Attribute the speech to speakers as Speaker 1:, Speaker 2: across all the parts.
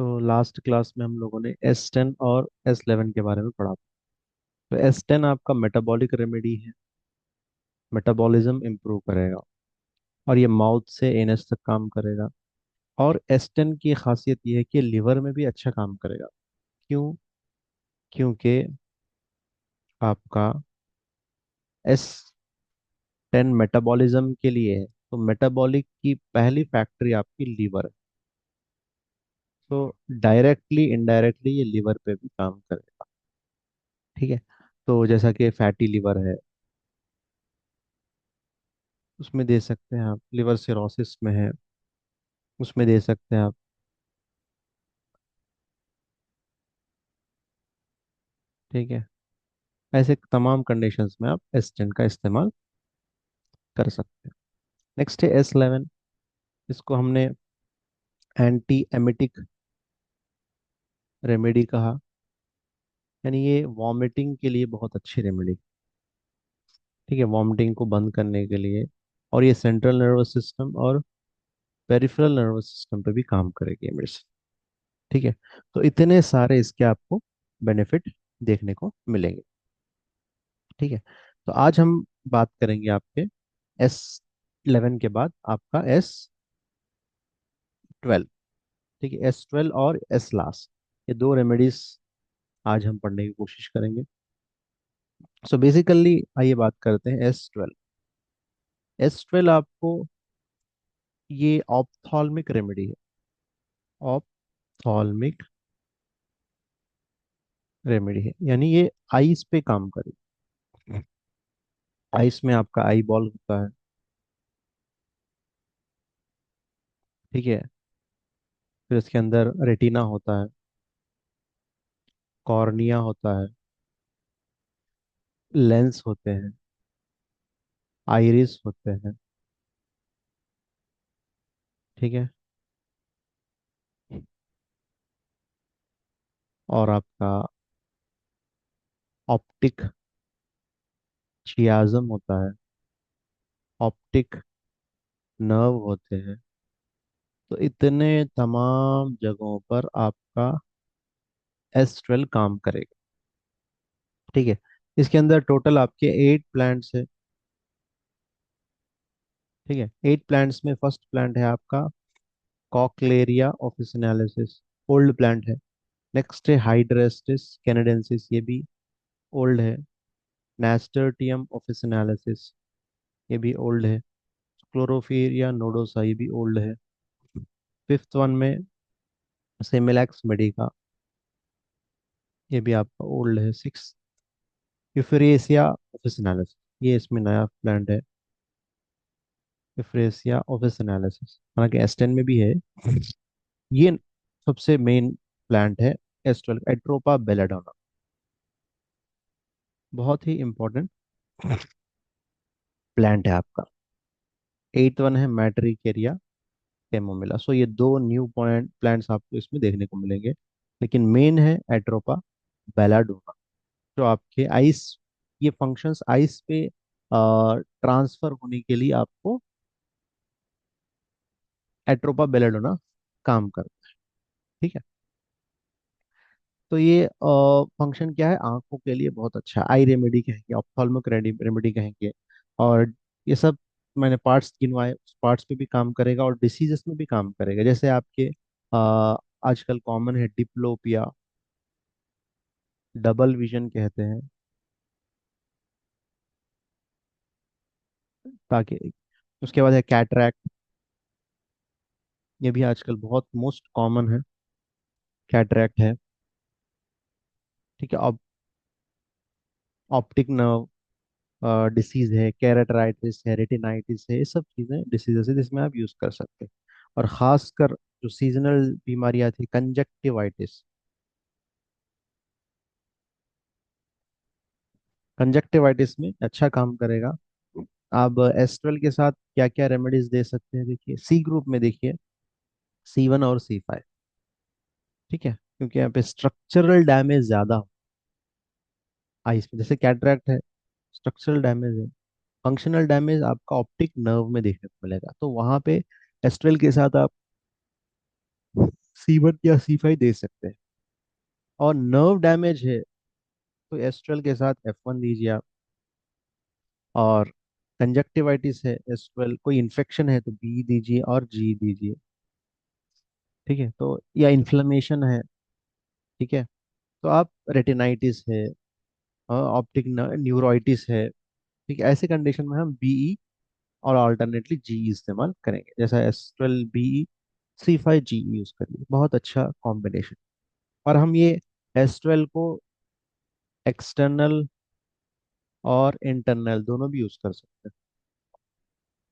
Speaker 1: तो last class में हम लोगों ने S10 और S11 के बारे में पढ़ा। तो S10 आपका मेटाबॉलिक रेमेडी है। मेटाबॉलिज्म इम्प्रूव करेगा और ये माउथ से एनस तक काम करेगा। और S10 की खासियत ये है कि लिवर में भी अच्छा काम करेगा। क्यों? क्योंकि आपका S10 मेटाबॉलिज्म के लिए है। तो मेटाबॉलिक की पहली फैक्ट्री आपकी लीवर है। तो डायरेक्टली इनडायरेक्टली ये लिवर पे भी काम करेगा। ठीक है। तो जैसा कि फैटी लिवर है, उसमें दे सकते हैं आप। लिवर सिरोसिस में है, उसमें दे सकते हैं आप। ठीक है। ऐसे तमाम कंडीशंस में आप S10 का इस्तेमाल कर सकते हैं। नेक्स्ट है S11। इसको हमने एंटी एमिटिक रेमेडी कहा। यानी ये वॉमिटिंग के लिए बहुत अच्छी रेमेडी। ठीक है, वॉमिटिंग को बंद करने के लिए। और ये सेंट्रल नर्वस सिस्टम और पेरिफेरल नर्वस सिस्टम पे भी काम करेगी ये मेडिसिन। ठीक है। तो इतने सारे इसके आपको बेनिफिट देखने को मिलेंगे। ठीक है। तो आज हम बात करेंगे आपके S11 के बाद आपका S12। ठीक है, S12 और एस लास्ट, ये दो रेमेडीज आज हम पढ़ने की कोशिश करेंगे। सो बेसिकली आइए बात करते हैं S12। S12 आपको ये ऑप्थॉल्मिक रेमेडी है। ऑप्थॉल्मिक रेमेडी है, यानी ये आईज पे काम करेगी। आईज में आपका आई बॉल होता है। ठीक है। फिर इसके अंदर रेटिना होता है, कॉर्निया होता है, लेंस होते हैं, आइरिस होते हैं। ठीक है। और आपका ऑप्टिक चियाज़म होता है, ऑप्टिक नर्व होते हैं। तो इतने तमाम जगहों पर आपका S12 काम करेगा। ठीक है। इसके अंदर टोटल आपके 8 प्लांट्स है। ठीक है, 8 प्लांट्स में फर्स्ट प्लांट है आपका कॉकलेरिया ऑफिसिनालिसिस। ओल्ड प्लांट है। नेक्स्ट है हाइड्रेस्टिस कैनेडेंसिस, ये भी ओल्ड है। नेस्टर्टियम ऑफिसिनालिसिस, ये भी ओल्ड है। क्लोरोफिरिया नोडोसा, ये भी ओल्ड है। फिफ्थ वन में सेमिलैक्स मेडिका, ये भी आपका ओल्ड है। सिक्स यूफरेसिया ऑफिसिनालिसिस, ये इसमें नया प्लांट है। यूफरेसिया ऑफिसिनालिसिस हालांकि S10 में भी है। ये सबसे मेन प्लांट है। S12 एट्रोपा बेलाडोना, बहुत ही इंपॉर्टेंट प्लांट है आपका। एट वन है मैट्रिकेरिया कैमोमिला। सो ये दो न्यू पॉइंट प्लांट्स आपको इसमें देखने को मिलेंगे। लेकिन मेन है एट्रोपा बेलाडोना, जो आपके आइस, ये फंक्शंस आइस पे ट्रांसफर होने के लिए आपको एट्रोपा बेलाडोना काम करता है। ठीक है। तो ये फंक्शन क्या है, आंखों के लिए बहुत अच्छा है। आई रेमेडी कहेंगे, ऑप्थाल्मिक रेमेडी कहेंगे। और ये सब मैंने पार्ट्स गिनवाए, उस पार्ट्स पे भी काम करेगा और डिसीजेस में भी काम करेगा। जैसे आपके आजकल कॉमन है डिप्लोपिया, डबल विजन कहते हैं। ताकि उसके बाद है कैटरैक्ट, ये भी आजकल बहुत मोस्ट कॉमन है। कैटरैक्ट है। ठीक है। अब ऑप्टिक नर्व डिसीज है, कैरेटराइटिस है, रेटिनाइटिस है, ये सब चीज़ें डिसीजेस है जिसमें आप यूज़ कर सकते हैं। और खासकर जो सीजनल बीमारियां थी, कंजक्टिवाइटिस, कंजक्टिवाइटिस में अच्छा काम करेगा। आप S12 के साथ क्या क्या रेमेडीज दे सकते हैं, देखिए सी ग्रुप में देखिए C1 और C5। ठीक है, क्योंकि यहाँ पे स्ट्रक्चरल डैमेज ज्यादा आईज में, जैसे कैटरैक्ट है, स्ट्रक्चरल डैमेज है। फंक्शनल डैमेज आपका ऑप्टिक नर्व में देखने को मिलेगा। तो वहां पे S12 के साथ आप C1 या C5 दे सकते हैं। और नर्व डैमेज है तो एस्ट्रल के साथ F1 दीजिए आप। और कंजक्टिवाइटिस है, एस्ट्रल कोई इन्फेक्शन है तो बी दीजिए और जी दीजिए। ठीक है, तो या इन्फ्लेमेशन है, ठीक है, तो आप रेटिनाइटिस है, ऑप्टिक न्यूरोइटिस है, ठीक है, ऐसे कंडीशन में हम बीई और अल्टरनेटली जीई इस्तेमाल करेंगे। जैसा astral be, C5 GE use करिए, बहुत अच्छा कॉम्बिनेशन। और हम ये एस्ट्रल को एक्सटर्नल और इंटरनल दोनों भी यूज कर सकते हैं।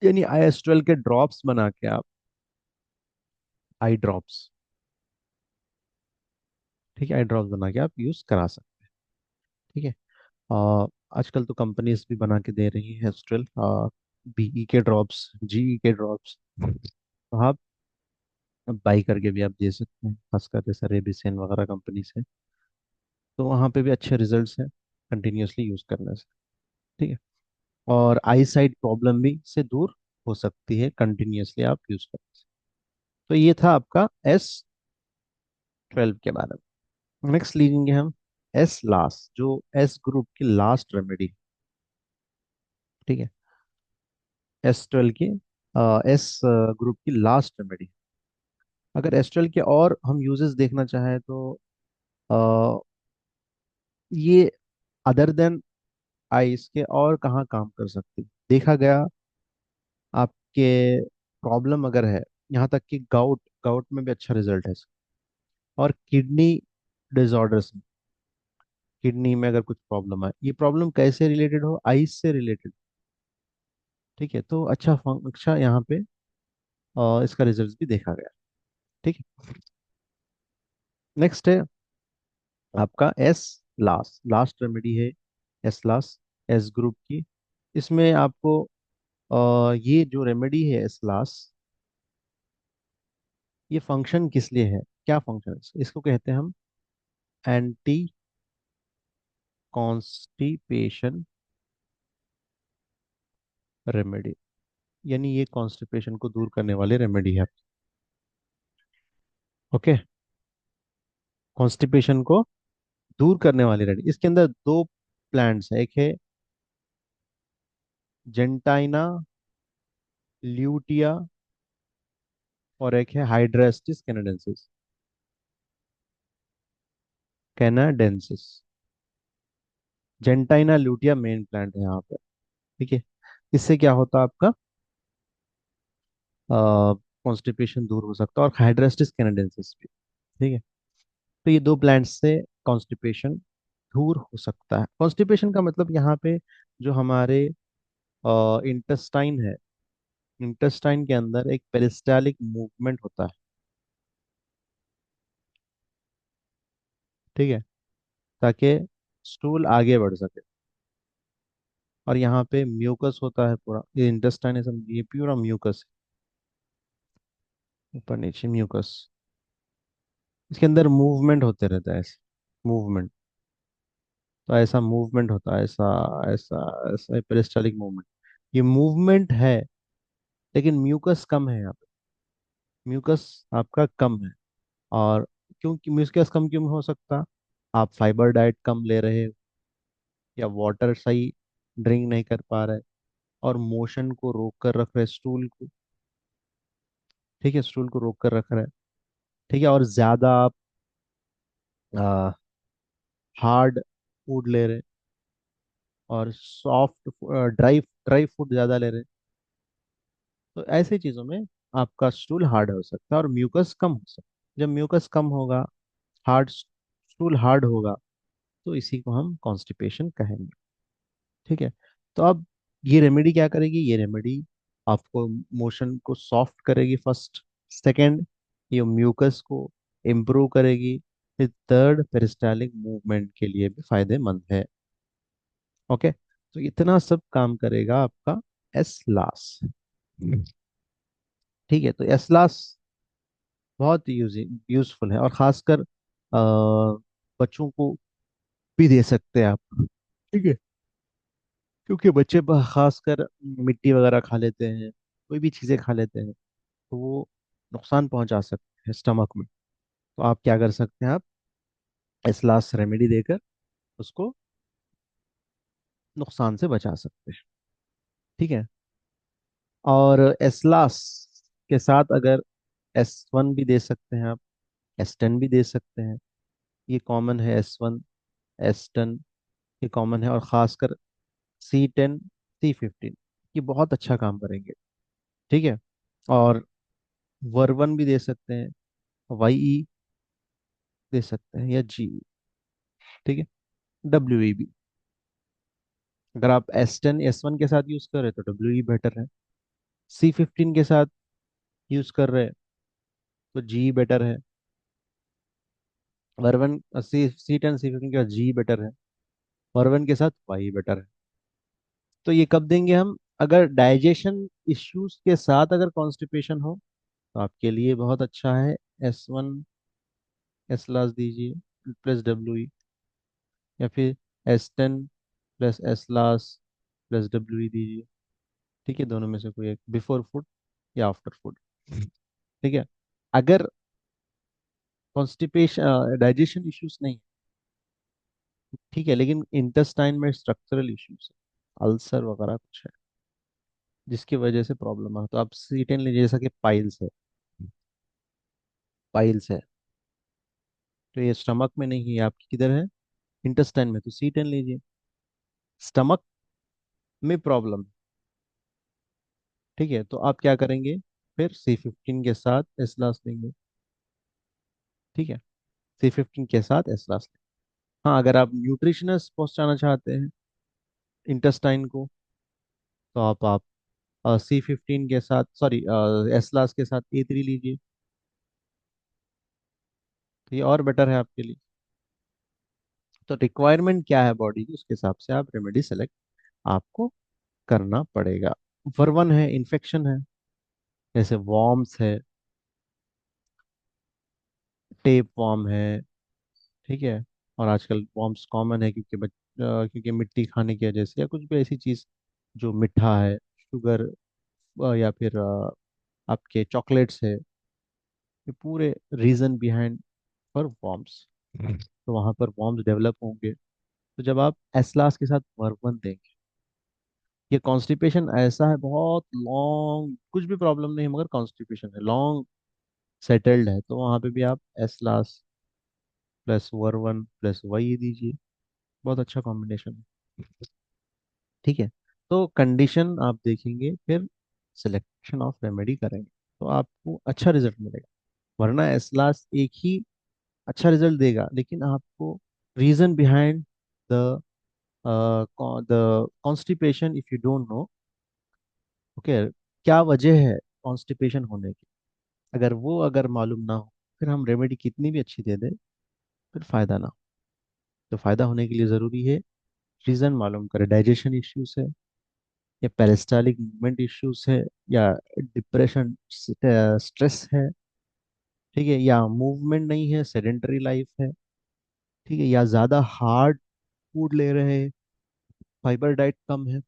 Speaker 1: यानी आई एस्ट्रल के ड्रॉप्स बना के आप, आई ड्रॉप्स, ठीक है, आई ड्रॉप्स बना के आप यूज करा सकते हैं। ठीक है। आ, आजकल तो कंपनीज भी बना के दे रही है एस्ट्रल बीई के ड्रॉप्स, जीई के ड्रॉप्स, तो आप बाई करके भी आप दे सकते हैं, खासकर जैसे रेबिसेन वगैरह कंपनी से। तो वहाँ पे भी अच्छे रिजल्ट्स हैं कंटिन्यूअसली यूज करने से। ठीक है। और आई साइट प्रॉब्लम भी से दूर हो सकती है कंटिन्यूअसली आप यूज करने से। तो ये था आपका S12 के बारे में। नेक्स्ट लिखेंगे हम एस लास्ट, जो एस ग्रुप की लास्ट रेमेडी। ठीक है, S12 की एस ग्रुप की लास्ट रेमेडी। अगर S12 के और हम यूजेस देखना चाहें तो अ, ये अदर देन आइस के और कहाँ काम कर सकती है? देखा गया आपके प्रॉब्लम अगर है, यहाँ तक कि गाउट, गाउट में भी अच्छा रिजल्ट है इसका। और किडनी डिसऑर्डर्स में, किडनी में अगर कुछ प्रॉब्लम है, ये प्रॉब्लम कैसे रिलेटेड हो, आइस से रिलेटेड। ठीक है, तो अच्छा यहाँ पे इसका रिजल्ट भी देखा गया। ठीक है। नेक्स्ट है आपका एस लास्ट, लास्ट रेमेडी है एस लास्ट, एस ग्रुप की। इसमें आपको ये जो रेमेडी है एस लास्ट, ये फंक्शन किस लिए है, क्या फंक्शन है इसको कहते हैं हम एंटी कॉन्स्टिपेशन रेमेडी। यानी ये कॉन्स्टिपेशन को दूर करने वाली रेमेडी है। ओके, कॉन्स्टिपेशन को दूर करने वाली रेमेडी। इसके अंदर दो प्लांट्स है, एक है जेंटाइना ल्यूटिया और एक है hydrastis canadensis, canadensis. Gentiana lutea main plant है यहाँ पर। ठीक है, इससे क्या होता है आपका कॉन्स्टिपेशन दूर हो सकता है, और हाइड्रेस्टिस कैनाडेंसिस भी। ठीक है, तो ये दो प्लांट्स से कॉन्स्टिपेशन दूर हो सकता है। कॉन्स्टिपेशन का मतलब यहाँ पे जो हमारे इंटेस्टाइन है, इंटेस्टाइन के अंदर एक पेरिस्टालिक मूवमेंट होता है। ठीक है, ताकि स्टूल आगे बढ़ सके। और यहाँ पे म्यूकस होता है पूरा, ये इंटेस्टाइन है, समझिए पूरा म्यूकस है, ऊपर नीचे म्यूकस। इसके अंदर मूवमेंट होते रहता है, ऐसे मूवमेंट। तो ऐसा मूवमेंट होता है, ऐसा ऐसा ऐसा पेरिस्टालिक मूवमेंट। ये मूवमेंट है, लेकिन म्यूकस कम है यहाँ पे, म्यूकस आपका कम है। और क्योंकि म्यूकस कम क्यों हो सकता, आप फाइबर डाइट कम ले रहे हो, या वाटर सही ड्रिंक नहीं कर पा रहे, और मोशन को रोक कर रख रहे स्टूल को। ठीक है, स्टूल को रोक कर रख रहे हैं। ठीक है, और ज्यादा आप हार्ड फूड ले रहे हैं, और सॉफ्ट ड्राई ड्राई फूड ज्यादा ले रहे हैं। तो ऐसे चीजों में आपका स्टूल हार्ड हो सकता है और म्यूकस कम हो सकता है। जब म्यूकस कम होगा, हार्ड स्टूल हार्ड होगा, तो इसी को हम कॉन्स्टिपेशन कहेंगे। ठीक है, तो अब ये रेमेडी क्या करेगी, ये रेमेडी आपको मोशन को सॉफ्ट करेगी फर्स्ट, सेकंड ये म्यूकस को इम्प्रूव करेगी, फिर थर्ड पेरिस्टालिक मूवमेंट के लिए भी फायदेमंद है। ओके, तो इतना सब काम करेगा आपका एस लास। ठीक है, तो एस लास बहुत यूजफुल है, और खासकर बच्चों को भी दे सकते हैं आप। ठीक है, क्योंकि बच्चे खासकर मिट्टी वगैरह खा लेते हैं, कोई भी चीज़ें खा लेते हैं, तो वो नुकसान पहुंचा सकते हैं स्टमक में। तो आप क्या कर सकते हैं, आप एस्लास रेमेडी देकर उसको नुकसान से बचा सकते हैं। ठीक है। और एस्लास के साथ अगर S1 भी दे सकते हैं आप, S10 भी दे सकते हैं। ये कॉमन है, S1 S10 ये कॉमन है। और खासकर C10 C15 ये बहुत अच्छा काम करेंगे। ठीक है। और वर्वन भी दे सकते हैं, YE दे सकते हैं, या जी। ठीक है। WE भी। अगर आप S10 S1 के साथ यूज कर रहे हैं तो WE बेटर है। C15 के साथ यूज कर रहे हैं तो जी बेटर है। वर्वन C10 C15 के साथ जी बेटर है। वर्वन के साथ YE बेटर है। तो ये कब देंगे हम, अगर डाइजेशन इश्यूज के साथ अगर कॉन्स्टिपेशन हो तो आपके लिए बहुत अच्छा है। S1 एस्लास दीजिए प्लस WE, या फिर S10 प्लस एस्लास प्लस WE दीजिए। ठीक है, दोनों में से कोई एक, बिफोर फूड या आफ्टर फूड। ठीक है। अगर कॉन्स्टिपेशन डाइजेशन इश्यूज नहीं, ठीक है, लेकिन इंटेस्टाइन में स्ट्रक्चरल इश्यूज है, अल्सर वगैरह कुछ है जिसकी वजह से प्रॉब्लम है, तो आप C10 लीजिए। जैसा कि पाइल्स है, पाइल्स है तो ये स्टमक में नहीं है, आपकी किधर है, इंटेस्टाइन में, तो C10 लीजिए। स्टमक में प्रॉब्लम, ठीक है, तो आप क्या करेंगे, फिर C15 के साथ एस्लास लेंगे। ठीक है, C15 के साथ एस्लास लेंगे। हाँ, अगर आप न्यूट्रिशनस पहुंचाना चाहते हैं इंटेस्टाइन को, तो आप C15 के साथ, सॉरी, एस्लास के साथ A3 लीजिए। तो ये और बेटर है आपके लिए। तो रिक्वायरमेंट क्या है बॉडी की, उसके हिसाब से आप रेमेडी सेलेक्ट आपको करना पड़ेगा। वर्वन है, इन्फेक्शन है, जैसे वॉर्म्स है, टेप वॉर्म है। ठीक है। और आजकल वॉर्म्स कॉमन है क्योंकि मिट्टी खाने की वजह से, या कुछ भी ऐसी चीज़ जो मीठा है, शुगर, या फिर आपके चॉकलेट्स है, ये पूरे रीजन बिहाइंड फॉर वॉर्म्स। तो वहाँ पर वॉर्म्स डेवलप होंगे। तो जब आप एस्लास के साथ वर्बन देंगे, ये कॉन्स्टिपेशन ऐसा है बहुत लॉन्ग, कुछ भी प्रॉब्लम नहीं मगर कॉन्स्टिपेशन है लॉन्ग सेटल्ड है, तो वहाँ पे भी आप एस्लास प्लस वर्वन प्लस वाई दीजिए। बहुत अच्छा कॉम्बिनेशन है। ठीक है। तो कंडीशन आप देखेंगे, फिर सिलेक्शन ऑफ रेमेडी करेंगे तो आपको अच्छा रिजल्ट मिलेगा। वरना एस्लास एक ही अच्छा रिजल्ट देगा, लेकिन आपको reason behind the the constipation if you don't know, okay, क्या वजह है कॉन्स्टिपेशन होने की, अगर मालूम ना हो, फिर हम रेमेडी कितनी भी अच्छी दे दें, फिर फायदा ना हो। तो फायदा होने के लिए जरूरी है रीजन मालूम करें, डाइजेशन इश्यूज है, या पेरिस्टालिक मूवमेंट इश्यूज है, या डिप्रेशन स्ट्रेस है, ठीक है, या मूवमेंट नहीं है, सेडेंटरी लाइफ है, ठीक है, या ज्यादा हार्ड फूड ले रहे हैं, फाइबर डाइट कम है,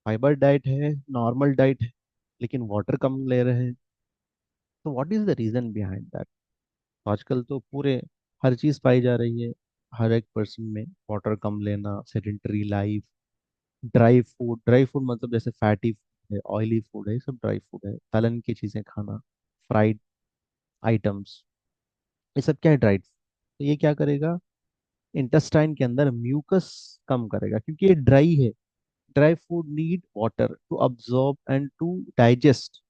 Speaker 1: फाइबर डाइट है, नॉर्मल डाइट है, लेकिन वाटर कम ले रहे हैं। तो what is the reason behind that. आजकल तो पूरे हर चीज पाई जा रही है, हर एक पर्सन में वाटर कम लेना, सेडेंटरी लाइफ, ड्राई फूड मतलब जैसे फैटी फूड है, ऑयली फूड है, ये सब ड्राई फूड है, तलन की चीजें खाना, फ्राइड आइटम्स, ये सब क्या है, ड्राइड। तो ये क्या करेगा, इंटेस्टाइन के अंदर म्यूकस कम करेगा, क्योंकि ये ड्राई है। Dry food need water to absorb and to digest.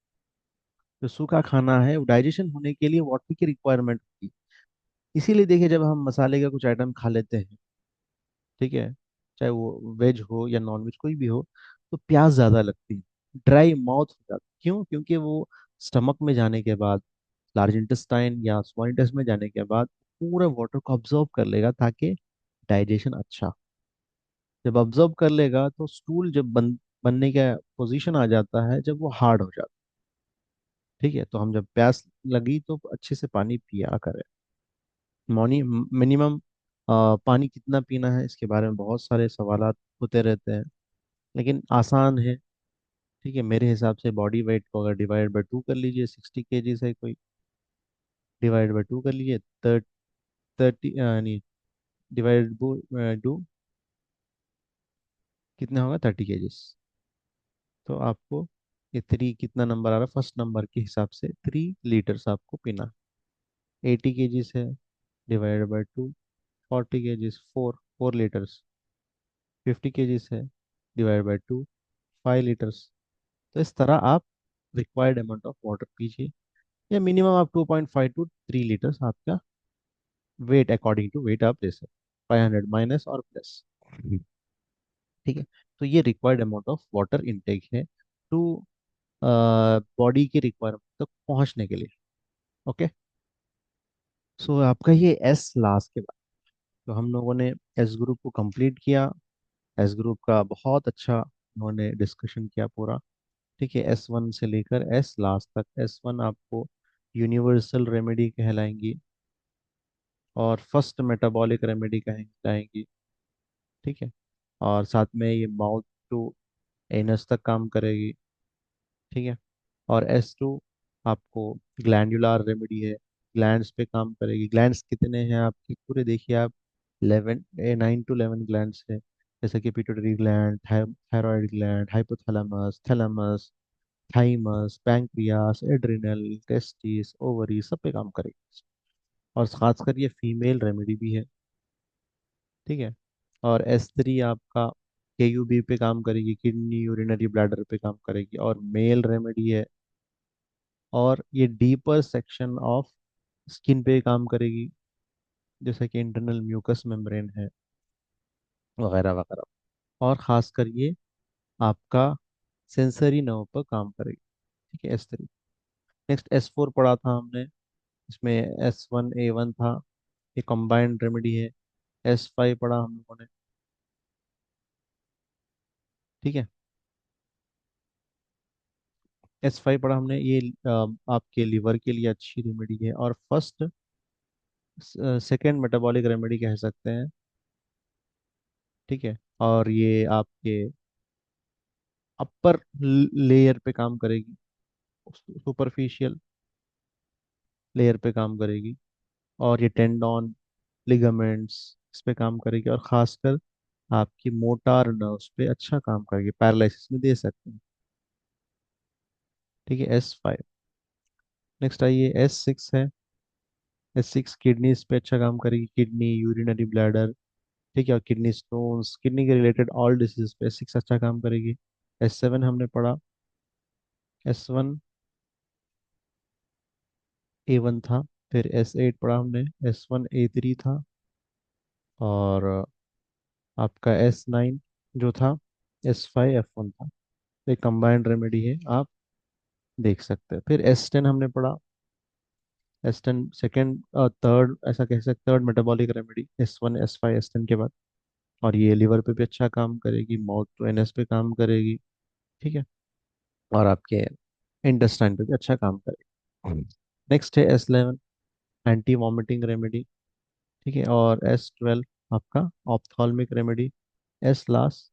Speaker 1: जो सूखा खाना है वो डाइजेशन होने के लिए वाटर की रिक्वायरमेंट होती है। इसीलिए देखिए, जब हम मसाले का कुछ आइटम खा लेते हैं, ठीक है, चाहे वो वेज हो या नॉन वेज कोई भी हो, तो प्यास ज्यादा लगती है, ड्राई माउथ हो जाता है। क्यों? क्योंकि वो स्टमक में जाने के बाद, लार्ज इंटेस्टाइन या स्मॉल इंटेस्टाइन में जाने के बाद पूरा वाटर को अब्जॉर्ब कर लेगा, ताकि डाइजेशन अच्छा। जब अब्जॉर्ब कर लेगा तो स्टूल जब बनने का पोजीशन आ जाता है, जब वो हार्ड हो जाता है। ठीक है, तो हम जब प्यास लगी तो अच्छे से पानी पिया करें। मॉर्निंग मिनिमम पानी कितना पीना है, इसके बारे में बहुत सारे सवालात होते रहते हैं, लेकिन आसान है। ठीक है, मेरे हिसाब से बॉडी वेट को अगर डिवाइड बाय 2 कर लीजिए, 60 केजीज है कोई, डिवाइड बाय टू कर लीजिए, 30 नहीं, डिवाइड टू कितना होगा, 30 kg। तो आपको ये थ्री कितना नंबर आ रहा है, फर्स्ट नंबर के हिसाब से 3 लीटर्स आपको पीना। 80 kg है, divide by two, 40 kg, 4 litres. 50 kg है, डिवाइड बाय टू, 5 लीटर्स। तो इस तरह आप रिक्वायर्ड अमाउंट ऑफ वाटर पीजिए, या मिनिमम आप 2.5 to 3 लीटर्स आपका वेट, अकॉर्डिंग टू वेट आप ले सकते, 500 माइनस और प्लस। ठीक है। तो ये required amount of water intake है टू बॉडी की रिक्वायरमेंट तक पहुंचने के लिए। ओके। सो आपका ये एस लास्ट के बाद, तो हम लोगों ने एस ग्रुप को कंप्लीट किया। एस ग्रुप का बहुत अच्छा उन्होंने डिस्कशन किया पूरा। ठीक है, S1 से लेकर एस लास्ट तक। S1 आपको यूनिवर्सल रेमेडी कहलाएंगी, और फर्स्ट मेटाबॉलिक रेमेडी कहलाएंगी। ठीक है। और साथ में ये माउथ टू एनस तक काम करेगी। ठीक है। और S2 आपको ग्लैंडुलर रेमेडी है, ग्लैंड्स पे काम करेगी। ग्लैंड्स कितने हैं आपके पूरे, देखिए आप, 9 to 11 ग्लैंड्स है, जैसे कि pituitary gland, thyroid gland, hypothalamus, thalamus, thymus, pancreas, adrenal, testis, ovary, सब पे काम करेगी। और खासकर ये फीमेल रेमेडी भी है। ठीक है। और S3 आपका KUB पे काम करेगी, किडनी यूरिनरी ब्लैडर पे काम करेगी, और मेल रेमेडी है। और ये डीपर सेक्शन ऑफ स्किन पे काम करेगी, जैसे कि इंटरनल म्यूकस मेम्ब्रेन है, वगैरह वगैरह। और खासकर ये आपका सेंसरी नर्व पर काम करेगी। ठीक है, S3। नेक्स्ट S4 पढ़ा था हमने, इसमें S1A1 था, ये कंबाइंड रेमेडी है। S5 पढ़ा हम लोगों ने। ठीक है। S5 पढ़ा हमने, ये आपके लिवर के लिए अच्छी रेमेडी है, और फर्स्ट सेकेंड मेटाबॉलिक रेमेडी कह सकते हैं। ठीक है। और ये आपके अपर लेयर पे काम करेगी, सुपरफिशियल लेयर पे काम करेगी। और ये टेंडॉन, लिगामेंट्स, इस पे काम करेगी, और खासकर आपकी मोटार नर्व्स पे अच्छा काम करेगी, पैरालिसिस में दे सकते हैं। ठीक है, S5। नेक्स्ट आइए, S6 है। S6 किडनीज पे अच्छा काम करेगी, किडनी, यूरिनरी ब्लैडर। ठीक है, और किडनी स्टोन्स, किडनी के रिलेटेड ऑल डिसीज पे S6 अच्छा काम करेगी। S7 हमने पढ़ा, S1A1 था। फिर S8 पढ़ा हमने, S1A3 था। और आपका S9 जो था, S5F1 था। तो एक कंबाइंड रेमेडी है, आप देख सकते हैं। फिर S10 हमने पढ़ा, S10 सेकेंड थर्ड ऐसा कह सकते, third metabolic remedy, S1 S5 S10 के बाद। और ये लिवर पे भी अच्छा काम करेगी, माउथ टू एनएस पे काम करेगी। ठीक है। और आपके इंटेस्टाइन पे भी अच्छा काम करेगी। नेक्स्ट है S11, एंटी वॉमिटिंग रेमेडी। ठीक है। और S12 आपका ophthalmic remedy. S last,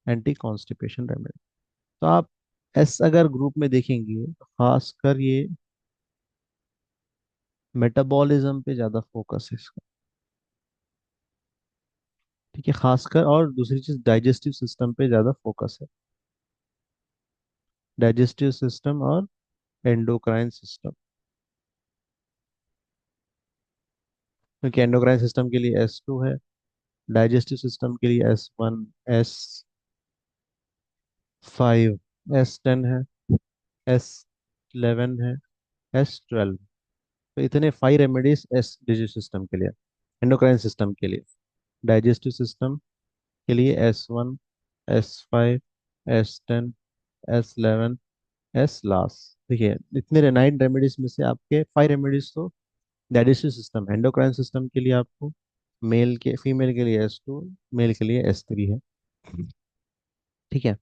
Speaker 1: anti constipation remedy. तो आप एस अगर ग्रुप में देखेंगे तो खासकर ये मेटाबॉलिज्म पे ज़्यादा फोकस है इसका। ठीक है, खासकर। और दूसरी चीज़, डाइजेस्टिव सिस्टम पे ज़्यादा फोकस है, डाइजेस्टिव सिस्टम और एंडोक्राइन सिस्टम। क्योंकि एंडोक्राइन सिस्टम के लिए S2 है, डाइजेस्टिव सिस्टम के लिए S1, S5, S10 है, S11 है, S12। तो इतने 5 रेमेडीज एस डिजीज सिस्टम के लिए, एंडोक्राइन सिस्टम के लिए। डाइजेस्टिव सिस्टम के लिए S1, S5, S10, S11, S last. देखिए, इतने 9 रेमेडीज में से आपके 5 रेमेडीज तो डाइजेस्टिव सिस्टम, एंडोक्राइन सिस्टम के लिए आपको, मेल के फीमेल के लिए S2, मेल के लिए S3 है। ठीक है।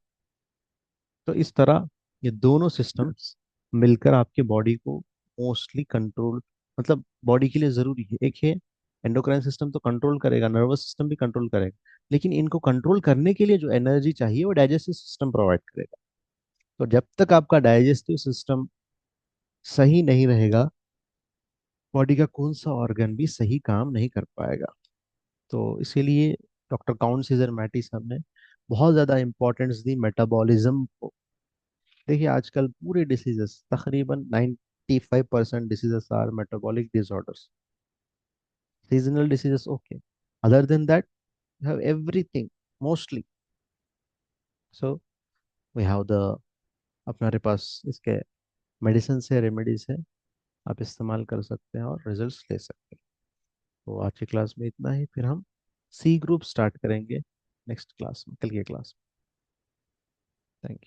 Speaker 1: तो इस तरह ये दोनों सिस्टम्स मिलकर आपके बॉडी को मोस्टली कंट्रोल, मतलब बॉडी के लिए ज़रूरी है। एक है एंडोक्राइन सिस्टम, तो कंट्रोल करेगा, नर्वस सिस्टम भी कंट्रोल करेगा, लेकिन इनको कंट्रोल करने के लिए जो एनर्जी चाहिए वो डाइजेस्टिव सिस्टम प्रोवाइड करेगा। तो जब तक आपका डाइजेस्टिव सिस्टम सही नहीं रहेगा, बॉडी का कौन सा ऑर्गन भी सही काम नहीं कर पाएगा। तो इसीलिए डॉक्टर काउंट सीजर मैटिस हमने बहुत ज़्यादा इंपॉर्टेंस दी मेटाबॉलिज्म को। देखिए आजकल पूरे डिसीजेस तकरीबन 95% diseases are metabolic disorders. Seasonal diseases okay, other than that have everything mostly. So we have the, अपने पास इसके मेडिसिन है, रेमेडीज है, आप इस्तेमाल कर सकते हैं और रिजल्ट्स ले सकते हैं। तो आज की क्लास में इतना ही, फिर हम सी ग्रुप स्टार्ट करेंगे नेक्स्ट क्लास में, कल के क्लास में। Thank you.